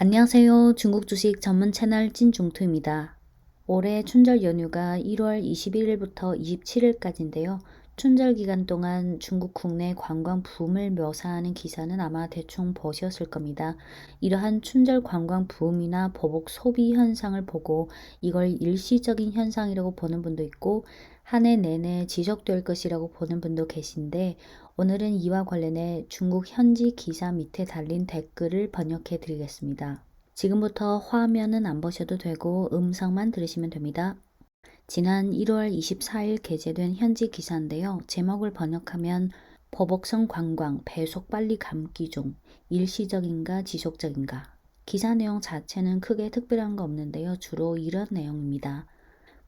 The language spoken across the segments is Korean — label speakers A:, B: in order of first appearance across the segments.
A: 안녕하세요. 중국 주식 전문 채널 찐중투입니다. 올해 춘절 연휴가 1월 21일부터 27일까지인데요. 춘절 기간 동안 중국 국내 관광 붐을 묘사하는 기사는 아마 대충 보셨을 겁니다. 이러한 춘절 관광 붐이나 보복 소비 현상을 보고 이걸 일시적인 현상이라고 보는 분도 있고 한 해 내내 지속될 것이라고 보는 분도 계신데 오늘은 이와 관련해 중국 현지 기사 밑에 달린 댓글을 번역해 드리겠습니다. 지금부터 화면은 안 보셔도 되고 음성만 들으시면 됩니다. 지난 1월 24일 게재된 현지 기사인데요. 제목을 번역하면 보복성 관광 배속 빨리 감기 중 일시적인가 지속적인가. 기사 내용 자체는 크게 특별한 거 없는데요. 주로 이런 내용입니다.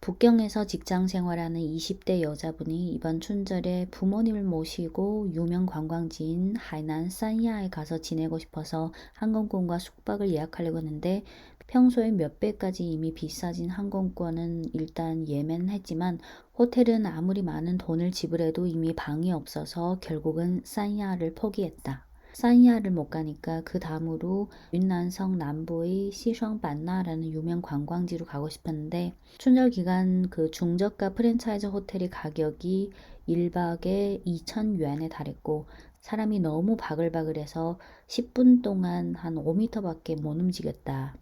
A: 북경에서 직장 생활하는 20대 여자분이 이번 춘절에 부모님을 모시고 유명 관광지인 하이난 산야에 가서 지내고 싶어서 항공권과 숙박을 예약하려고 했는데 평소에 몇 배까지 이미 비싸진 항공권은 일단 예매는 했지만 호텔은 아무리 많은 돈을 지불해도 이미 방이 없어서 결국은 산야를 포기했다. 산야를 못 가니까 그 다음으로 윤난성 남부의 시성반나라는 유명 관광지로 가고 싶었는데 춘절 기간 그 중저가 프랜차이즈 호텔의 가격이 1박에 2,000유안에 달했고 사람이 너무 바글바글해서 10분 동안 한 5m밖에 못 움직였다.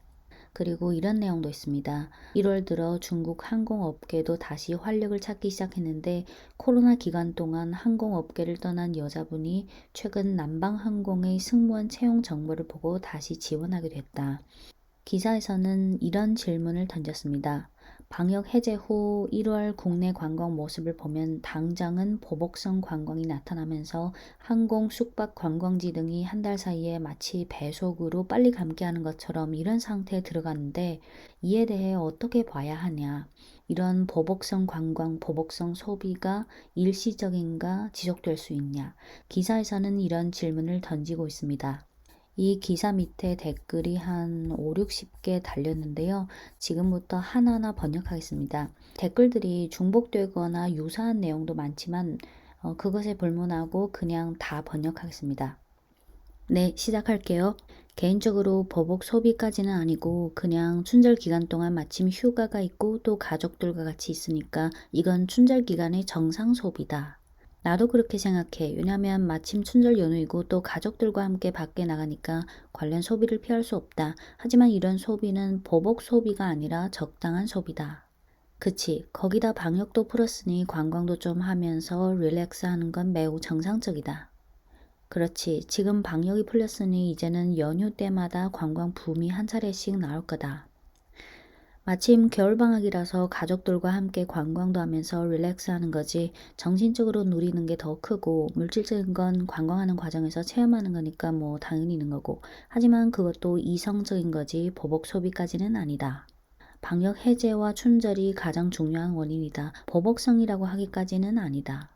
A: 그리고 이런 내용도 있습니다. 1월 들어 중국 항공업계도 다시 활력을 찾기 시작했는데 코로나 기간 동안 항공업계를 떠난 여자분이 최근 남방항공의 승무원 채용 정보를 보고 다시 지원하게 됐다. 기사에서는 이런 질문을 던졌습니다. 방역 해제 후 1월 국내 관광 모습을 보면 당장은 보복성 관광이 나타나면서 항공, 숙박, 관광지 등이 한 달 사이에 마치 배속으로 빨리 감게 하는 것처럼 이런 상태에 들어갔는데 이에 대해 어떻게 봐야 하냐. 이런 보복성 관광, 보복성 소비가 일시적인가 지속될 수 있냐. 기사에서는 이런 질문을 던지고 있습니다. 이 기사 밑에 댓글이 한 5, 60개 달렸는데요. 지금부터 하나하나 번역하겠습니다. 댓글들이 중복되거나 유사한 내용도 많지만 그것에 불문하고 그냥 다 번역하겠습니다. 네, 시작할게요. 개인적으로 보복 소비까지는 아니고 그냥 춘절 기간 동안 마침 휴가가 있고 또 가족들과 같이 있으니까 이건 춘절 기간의 정상 소비다. 나도 그렇게 생각해. 왜냐면 마침 춘절 연휴이고 또 가족들과 함께 밖에 나가니까 관련 소비를 피할 수 없다. 하지만 이런 소비는 보복 소비가 아니라 적당한 소비다. 그치. 거기다 방역도 풀었으니 관광도 좀 하면서 릴렉스 하는 건 매우 정상적이다. 그렇지. 지금 방역이 풀렸으니 이제는 연휴 때마다 관광 붐이 한 차례씩 나올 거다. 마침 겨울방학이라서 가족들과 함께 관광도 하면서 릴렉스 하는 거지 정신적으로 누리는 게 더 크고 물질적인 건 관광하는 과정에서 체험하는 거니까 뭐 당연히 있는 거고 하지만 그것도 이성적인 거지 보복 소비까지는 아니다. 방역 해제와 춘절이 가장 중요한 원인이다. 보복성이라고 하기까지는 아니다.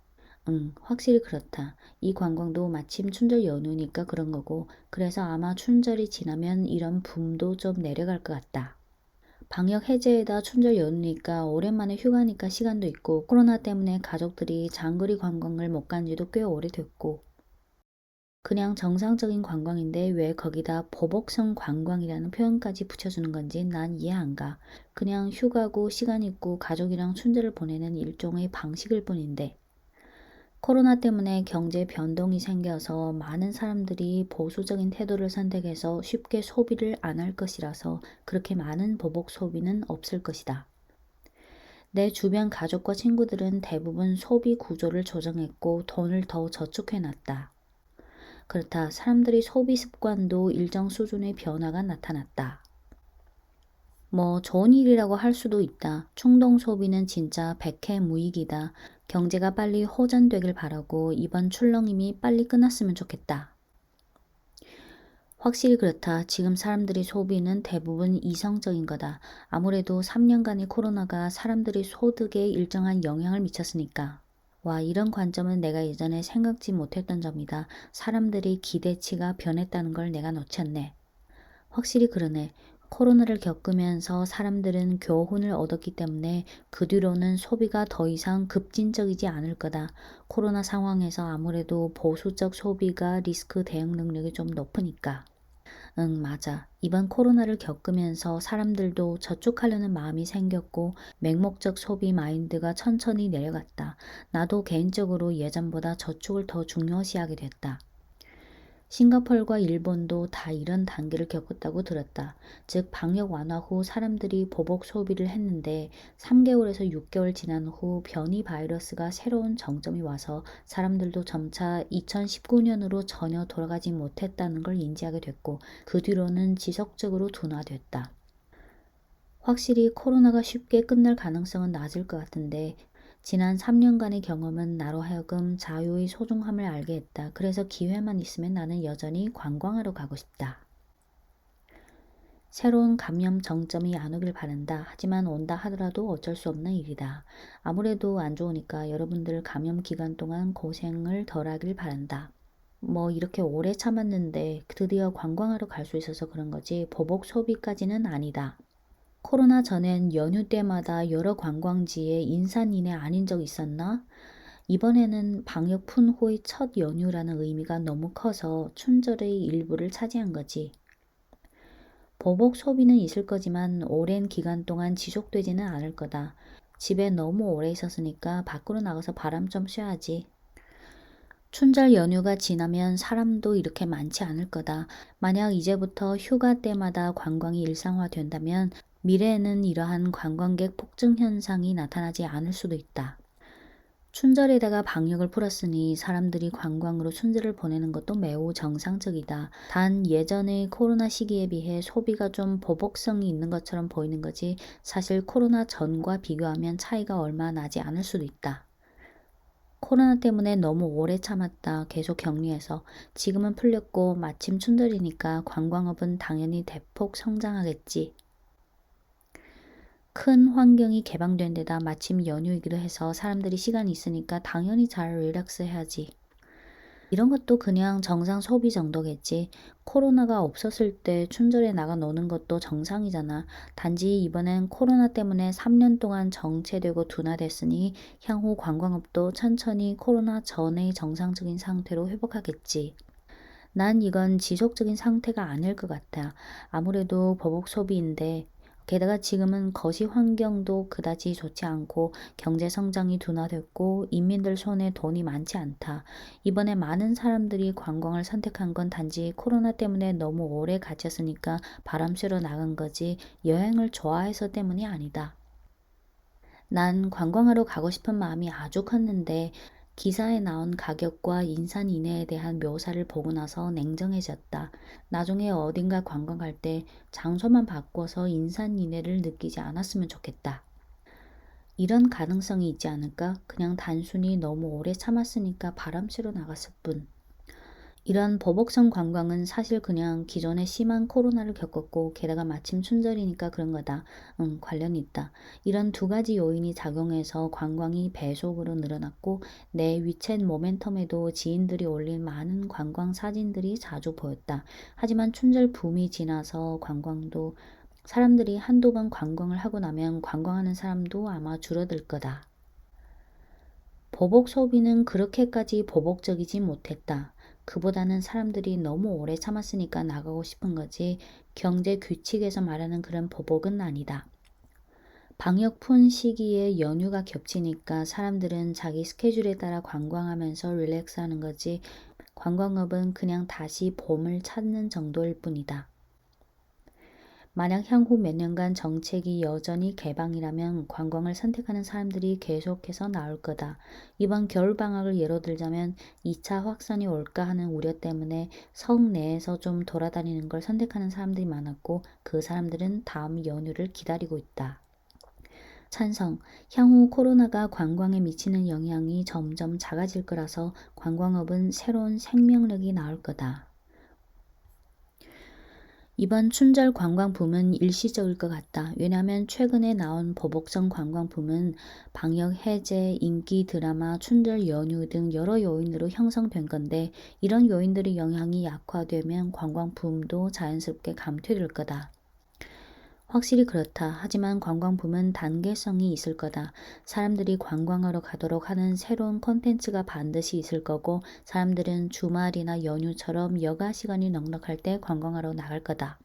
A: 확실히 그렇다. 이 관광도 마침 춘절 연휴니까 그런 거고 그래서 아마 춘절이 지나면 이런 붐도 좀 내려갈 것 같다. 방역 해제에다 춘절 연휴니까 오랜만에 휴가니까 시간도 있고 코로나 때문에 가족들이 장거리 관광을 못 간 지도 꽤 오래됐고 그냥 정상적인 관광인데 왜 거기다 보복성 관광이라는 표현까지 붙여주는 건지 난 이해 안 가. 그냥 휴가고 시간 있고 가족이랑 춘절을 보내는 일종의 방식일 뿐인데 코로나 때문에 경제 변동이 생겨서 많은 사람들이 보수적인 태도를 선택해서 쉽게 소비를 안 할 것이라서 그렇게 많은 보복 소비는 없을 것이다. 내 주변 가족과 친구들은 대부분 소비 구조를 조정했고 돈을 더 저축해 놨다. 그렇다. 사람들이 소비 습관도 일정 수준의 변화가 나타났다. 뭐 좋은 일이라고 할 수도 있다. 충동 소비는 진짜 백해무익이다. 경제가 빨리 호전되길 바라고 이번 출렁임이 빨리 끝났으면 좋겠다. 확실히 그렇다. 지금 사람들이 소비는 대부분 이성적인 거다. 아무래도 3년간의 코로나가 사람들의 소득에 일정한 영향을 미쳤으니까. 와, 이런 관점은 내가 예전에 생각지 못했던 점이다. 사람들의 기대치가 변했다는 걸 내가 놓쳤네. 확실히 그러네. 코로나를 겪으면서 사람들은 교훈을 얻었기 때문에 그 뒤로는 소비가 더 이상 급진적이지 않을 거다. 코로나 상황에서 아무래도 보수적 소비가 리스크 대응 능력이 좀 높으니까. 응, 맞아. 이번 코로나를 겪으면서 사람들도 저축하려는 마음이 생겼고 맹목적 소비 마인드가 천천히 내려갔다. 나도 개인적으로 예전보다 저축을 더 중요시하게 됐다. 싱가포르와 일본도 다 이런 단계를 겪었다고 들었다. 즉, 방역 완화 후 사람들이 보복 소비를 했는데 3개월에서 6개월 지난 후 변이 바이러스가 새로운 정점이 와서 사람들도 점차 2019년으로 전혀 돌아가지 못했다는 걸 인지하게 됐고 그 뒤로는 지속적으로 둔화됐다. 확실히 코로나가 쉽게 끝날 가능성은 낮을 것 같은데 지난 3년간의 경험은 나로 하여금 자유의 소중함을 알게 했다. 그래서 기회만 있으면 나는 여전히 관광하러 가고 싶다. 새로운 감염 정점이 안 오길 바란다. 하지만 온다 하더라도 어쩔 수 없는 일이다. 아무래도 안 좋으니까 여러분들 감염 기간 동안 고생을 덜 하길 바란다. 뭐 이렇게 오래 참았는데 드디어 관광하러 갈 수 있어서 그런 거지 보복 소비까지는 아니다. 코로나 전엔 연휴 때마다 여러 관광지에 인산인해 아닌 적 있었나? 이번에는 방역 푼후의 첫 연휴라는 의미가 너무 커서 춘절의 일부를 차지한 거지. 보복 소비는 있을 거지만 오랜 기간 동안 지속되지는 않을 거다. 집에 너무 오래 있었으니까 밖으로 나가서 바람 좀 쐬야지. 춘절 연휴가 지나면 사람도 이렇게 많지 않을 거다. 만약 이제부터 휴가 때마다 관광이 일상화된다면 미래에는 이러한 관광객 폭증 현상이 나타나지 않을 수도 있다. 춘절에다가 방역을 풀었으니 사람들이 관광으로 춘절을 보내는 것도 매우 정상적이다. 단 예전의 코로나 시기에 비해 소비가 좀 보복성이 있는 것처럼 보이는 거지 사실 코로나 전과 비교하면 차이가 얼마 나지 않을 수도 있다. 코로나 때문에 너무 오래 참았다. 계속 격리해서. 지금은 풀렸고 마침 춘절이니까 관광업은 당연히 대폭 성장하겠지. 큰 환경이 개방된 데다 마침 연휴이기도 해서 사람들이 시간이 있으니까 당연히 잘 릴렉스 해야지. 이런 것도 그냥 정상 소비 정도겠지. 코로나가 없었을 때 춘절에 나가 노는 것도 정상이잖아. 단지 이번엔 코로나 때문에 3년 동안 정체되고 둔화됐으니 향후 관광업도 천천히 코로나 전의 정상적인 상태로 회복하겠지. 난 이건 지속적인 상태가 아닐 것 같아. 아무래도 보복 소비인데 게다가 지금은 거시 환경도 그다지 좋지 않고 경제 성장이 둔화됐고 인민들 손에 돈이 많지 않다. 이번에 많은 사람들이 관광을 선택한 건 단지 코로나 때문에 너무 오래 갇혔으니까 바람 쐬러 나간 거지 여행을 좋아해서 때문이 아니다. 난 관광하러 가고 싶은 마음이 아주 컸는데 기사에 나온 가격과 인산인해에 대한 묘사를 보고 나서 냉정해졌다. 나중에 어딘가 관광 갈 때 장소만 바꿔서 인산인해를 느끼지 않았으면 좋겠다. 이런 가능성이 있지 않을까? 그냥 단순히 너무 오래 참았으니까 바람 쐬러 나갔을 뿐. 이런 보복성 관광은 사실 그냥 기존에 심한 코로나를 겪었고 게다가 마침 춘절이니까 그런 거다. 관련이 있다. 이런 두 가지 요인이 작용해서 관광이 배속으로 늘어났고 내 위챗 모멘텀에도 지인들이 올린 많은 관광 사진들이 자주 보였다. 하지만 춘절 붐이 지나서 관광도 사람들이 한두 번 관광을 하고 나면 관광하는 사람도 아마 줄어들 거다. 보복 소비는 그렇게까지 보복적이지 못했다. 그보다는 사람들이 너무 오래 참았으니까 나가고 싶은 거지 경제 규칙에서 말하는 그런 보복은 아니다. 방역 푼 시기에 연휴가 겹치니까 사람들은 자기 스케줄에 따라 관광하면서 릴렉스하는 거지 관광업은 그냥 다시 봄을 찾는 정도일 뿐이다. 만약 향후 몇 년간 정책이 여전히 개방이라면 관광을 선택하는 사람들이 계속해서 나올 거다. 이번 겨울방학을 예로 들자면 2차 확산이 올까 하는 우려 때문에 성 내에서 좀 돌아다니는 걸 선택하는 사람들이 많았고 그 사람들은 다음 연휴를 기다리고 있다. 찬성. 향후 코로나가 관광에 미치는 영향이 점점 작아질 거라서 관광업은 새로운 생명력이 나올 거다. 이번 춘절 관광 붐은 일시적일 것 같다. 왜냐하면 최근에 나온 보복성 관광 붐은 방역 해제, 인기 드라마, 춘절 연휴 등 여러 요인으로 형성된 건데 이런 요인들의 영향이 약화되면 관광 붐도 자연스럽게 감퇴될 거다. 확실히 그렇다. 하지만 관광붐은 단계성이 있을 거다. 사람들이 관광하러 가도록 하는 새로운 콘텐츠가 반드시 있을 거고 사람들은 주말이나 연휴처럼 여가 시간이 넉넉할 때 관광하러 나갈 거다.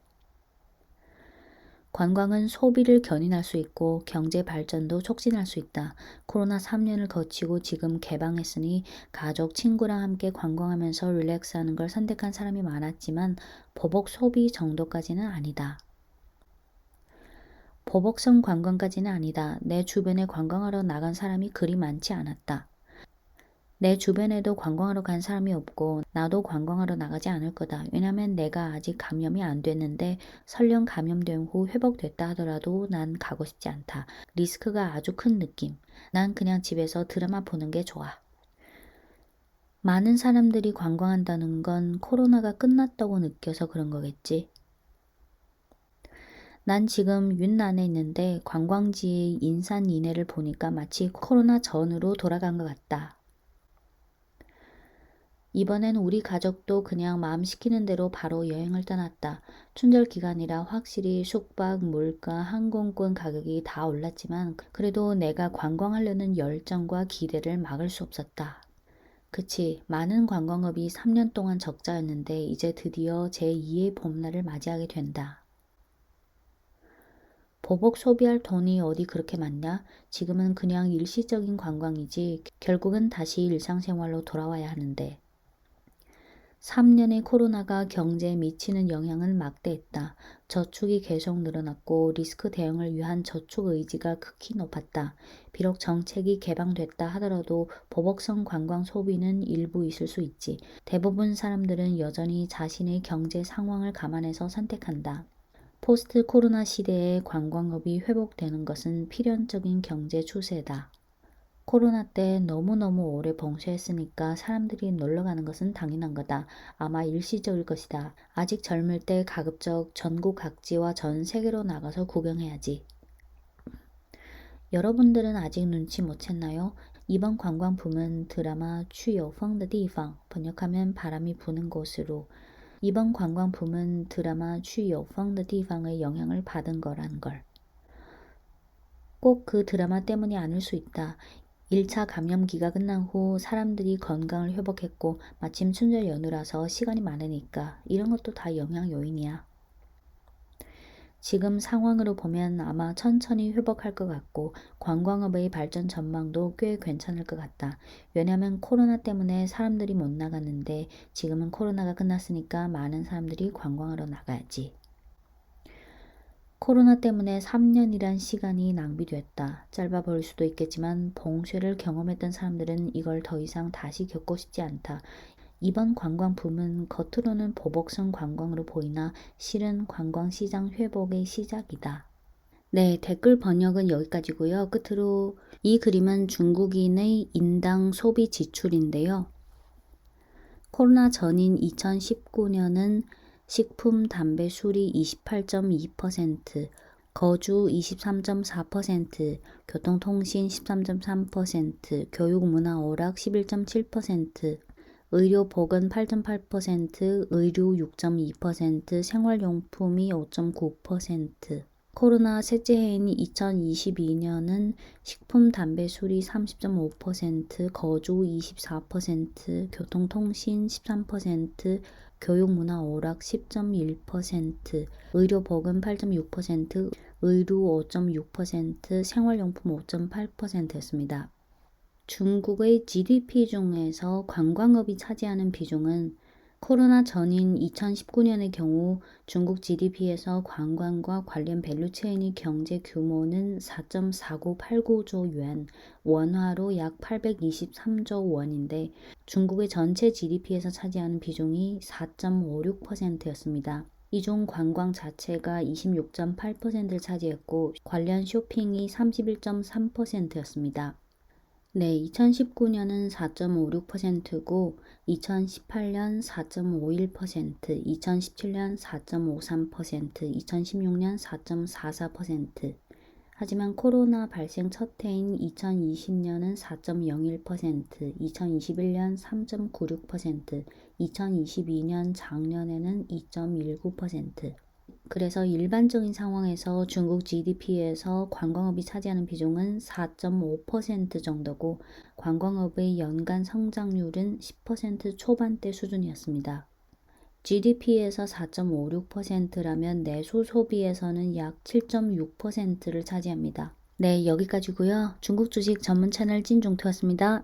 A: 관광은 소비를 견인할 수 있고 경제 발전도 촉진할 수 있다. 코로나 3년을 거치고 지금 개방했으니 가족, 친구랑 함께 관광하면서 릴렉스하는 걸 선택한 사람이 많았지만 보복 소비 정도까지는 아니다. 보복성 관광까지는 아니다. 내 주변에 관광하러 나간 사람이 그리 많지 않았다. 내 주변에도 관광하러 간 사람이 없고 나도 관광하러 나가지 않을 거다. 왜냐면 내가 아직 감염이 안 됐는데 설령 감염된 후 회복됐다 하더라도 난 가고 싶지 않다. 리스크가 아주 큰 느낌. 난 그냥 집에서 드라마 보는 게 좋아. 많은 사람들이 관광한다는 건 코로나가 끝났다고 느껴서 그런 거겠지. 난 지금 윤난에 있는데 관광지의 인산인해를 보니까 마치 코로나 전으로 돌아간 것 같다. 이번엔 우리 가족도 그냥 마음 시키는 대로 바로 여행을 떠났다. 춘절 기간이라 확실히 숙박, 물가, 항공권 가격이 다 올랐지만 그래도 내가 관광하려는 열정과 기대를 막을 수 없었다. 그치, 많은 관광업이 3년 동안 적자였는데 이제 드디어 제2의 봄날을 맞이하게 된다. 보복 소비할 돈이 어디 그렇게 많냐? 지금은 그냥 일시적인 관광이지 결국은 다시 일상생활로 돌아와야 하는데. 3년의 코로나가 경제에 미치는 영향은 막대했다. 저축이 계속 늘어났고 리스크 대응을 위한 저축 의지가 극히 높았다. 비록 정책이 개방됐다 하더라도 보복성 관광 소비는 일부 있을 수 있지. 대부분 사람들은 여전히 자신의 경제 상황을 감안해서 선택한다. 포스트 코로나 시대에 관광업이 회복되는 것은 필연적인 경제 추세다. 코로나 때 너무너무 오래 봉쇄했으니까 사람들이 놀러 가는 것은 당연한 거다. 아마 일시적일 것이다. 아직 젊을 때 가급적 전국 각지와 전 세계로 나가서 구경해야지. 여러분들은 아직 눈치 못 챘나요? 이번 관광 붐은 드라마 去有风的地方 번역하면 바람이 부는 곳으로 이번 관광 붐은 드라마 去有风的地方의 영향을 받은 거란 걸. 꼭 그 드라마 때문이 아닐 수 있다. 1차 감염기가 끝난 후 사람들이 건강을 회복했고 마침 춘절 연휴라서 시간이 많으니까 이런 것도 다 영향 요인이야. 지금 상황으로 보면 아마 천천히 회복할 것 같고 관광업의 발전 전망도 꽤 괜찮을 것 같다. 왜냐하면 코로나 때문에 사람들이 못 나갔는데 지금은 코로나가 끝났으니까 많은 사람들이 관광하러 나가야지. 코로나 때문에 3년이란 시간이 낭비됐다. 짧아 보일 수도 있겠지만 봉쇄를 경험했던 사람들은 이걸 더 이상 다시 겪고 싶지 않다. 이번 관광 붐은 겉으로는 보복성 관광으로 보이나 실은 관광시장 회복의 시작이다. 네, 댓글 번역은 여기까지고요. 끝으로 이 그림은 중국인의 인당 소비 지출인데요. 코로나 전인 2019년은 식품, 담배, 술이 28.2%, 거주 23.4%, 교통통신 13.3%, 교육문화 오락 11.7%, 의료보건 8.8%, 의류 6.2%, 생활용품이 5.9%, 코로나 셋째 해인 2022년은 식품, 담배, 술이 30.5%, 거주 24%, 교통통신 13%, 교육문화 오락 10.1%, 의료보건 8.6%, 의류 5.6%, 생활용품 5.8%였습니다. 중국의 GDP 중에서 관광업이 차지하는 비중은 코로나 전인 2019년의 경우 중국 GDP에서 관광과 관련 밸류체인의 경제 규모는 4.4989조 yuan, 원화로 약 823조 원인데 중국의 전체 GDP에서 차지하는 비중이 4.56%였습니다. 이 중 관광 자체가 26.8%를 차지했고 관련 쇼핑이 31.3%였습니다. 네, 2019년은 4.56%고 2018년 4.51%, 2017년 4.53%, 2016년 4.44%. 하지만 코로나 발생 첫 해인 2020년은 4.01%, 2021년 3.96%, 2022년 작년에는 2.19%. 그래서 일반적인 상황에서 중국 GDP에서 관광업이 차지하는 비중은 4.5% 정도고 관광업의 연간 성장률은 10% 초반대 수준이었습니다. GDP에서 4.56%라면 내수 소비에서는 약 7.6%를 차지합니다. 네, 여기까지고요. 중국 주식 전문 채널 찐종투였습니다.